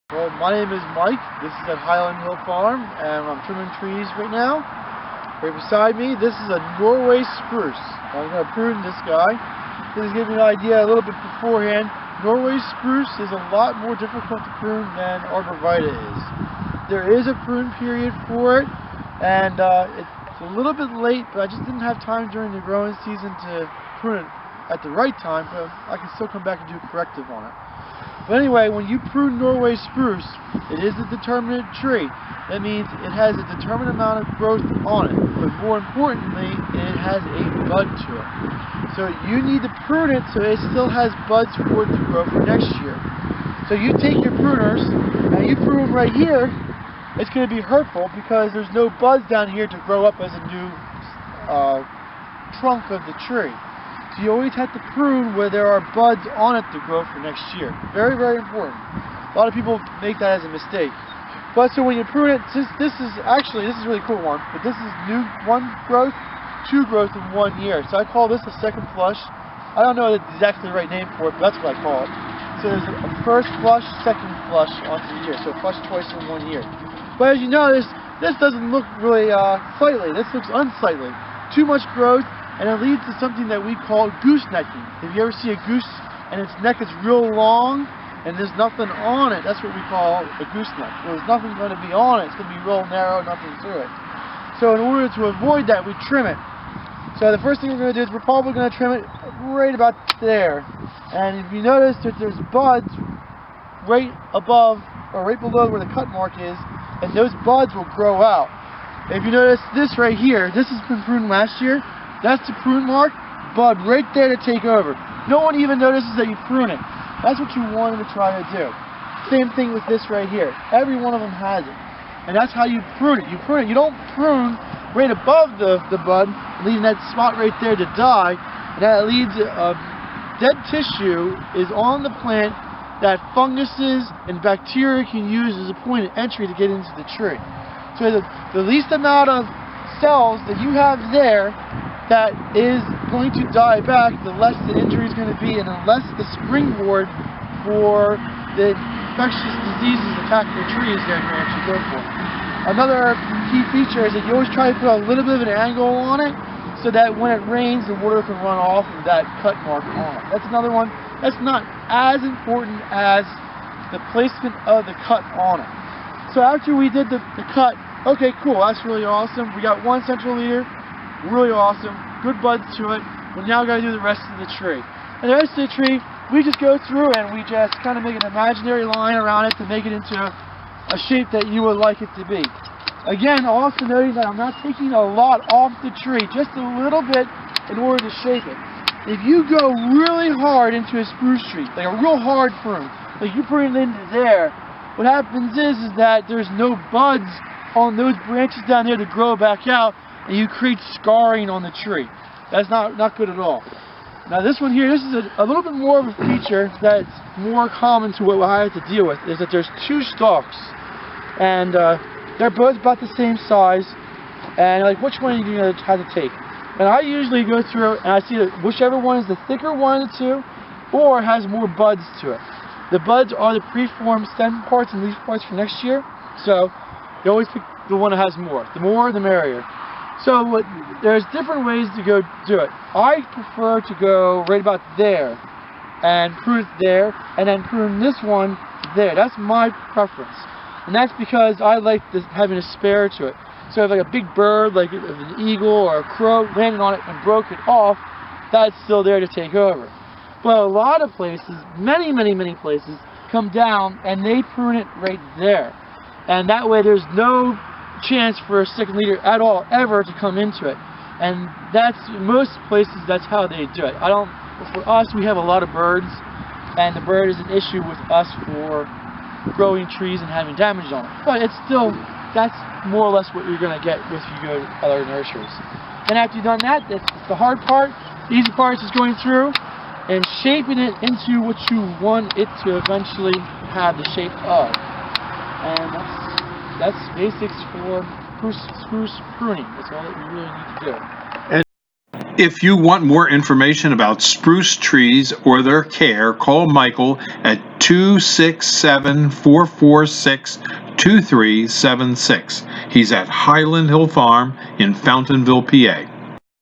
Well, my name is Mike. This is at Highland Hill Farm, and I'm trimming trees right now. Right beside me, this is a Norway spruce. I'm going to prune this guy. This is giving you an idea a little bit beforehand. Norway spruce is a lot more difficult to prune than arborvitae is. There is a prune period for it, and it's a little bit late, but I just didn't have time during the growing season to prune it at the right time, but I can still come back and do a corrective on it. But anyway, when you prune Norway spruce, it is a determinate tree. That means it has a determined amount of growth on it, but more importantly, it has a bud to it. So you need to prune it so it still has buds for it to grow for next year. So you take your pruners, and you prune right here, it's going to be hurtful because there's no buds down here to grow up as a new trunk of the tree. So you always have to prune where there are buds on it to grow for next year. Very, very important. A lot of people make that as a mistake. But so when you prune it, this is a really cool one, but this is new one growth, two growth in 1 year. So I call this a second flush. I don't know exactly the right name for it, but that's what I call it. So there's a first flush, second flush onto the year. So flush twice in 1 year. But as you notice, this doesn't look really sightly. This looks unsightly. Too much growth. And it leads to something that we call goosenecking. If you ever see a goose and its neck is real long and there's nothing on it, that's what we call a gooseneck. Well, there's nothing going to be on it. It's going to be real narrow, nothing to it. So in order to avoid that, we trim it. So the first thing we're going to do is we're probably going to trim it right about there. And if you notice that there's buds right above or right below where the cut mark is, and those buds will grow out. If you notice this right here, this has been pruned last year. That's the prune mark, bud right there to take over. No one even notices that you prune it. That's what you wanted to try to do. Same thing with this right here. Every one of them has it. And that's how you prune it. You prune it. You don't prune right above the bud, leaving that spot right there to die. And that leads dead tissue is on the plant that funguses and bacteria can use as a point of entry to get into the tree. So the least amount of cells that you have there that is going to die back, the less the injury is going to be, and the less the springboard for the infectious diseases attacking the tree is going to actually go for. Another key feature is that you always try to put a little bit of an angle on it so that when it rains, the water can run off of that cut mark on it. That's another one that's not as important as the placement of the cut on it. So after we did the cut, okay, cool, that's really awesome. We got one central leader. Really awesome, good buds to it. We now got to do the rest of the tree. And the rest of the tree, we just go through and we just kind of make an imaginary line around it to make it into a shape that you would like it to be. Again, also noting that I'm not taking a lot off the tree, just a little bit in order to shape it. If you go really hard into a spruce tree, like a real hard prune, like you prune it into there, what happens is that there's no buds on those branches down there to grow back out, and you create scarring on the tree. That's not good at all. Now this one here, this is a little bit more of a feature that's more common to what I have to deal with, is that there's two stalks, and they're both about the same size, and like, which one are you going to have to take? And I usually go through and I see that whichever one is the thicker one of the two, or has more buds to it. The buds are the preformed stem parts and leaf parts for next year, so you always pick the one that has more. The more, the merrier. So there's different ways to go do it. I prefer to go right about there and prune it there, and then prune this one there. That's my preference, and that's because I like having a spare to it. So if like a big bird, like an eagle or a crow, landed on it and broke it off, that's still there to take over. But a lot of places, many places, come down and they prune it right there, and that way there's no chance for a second leader at all ever to come into it. And that's most places, that's how they do it. For us, we have a lot of birds, and the bird is an issue with us for growing trees and having damage on it. But it's still, that's more or less what you're going to get if you go to other nurseries. And after you've done that, that's the hard part. The easy part is just going through and shaping it into what you want it to eventually have the shape of. And that's basics for spruce pruning. That's all that we really need to do. And if you want more information about spruce trees or their care, call Michael at 267-446-2376. He's at Highland Hill Farm in Fountainville, PA.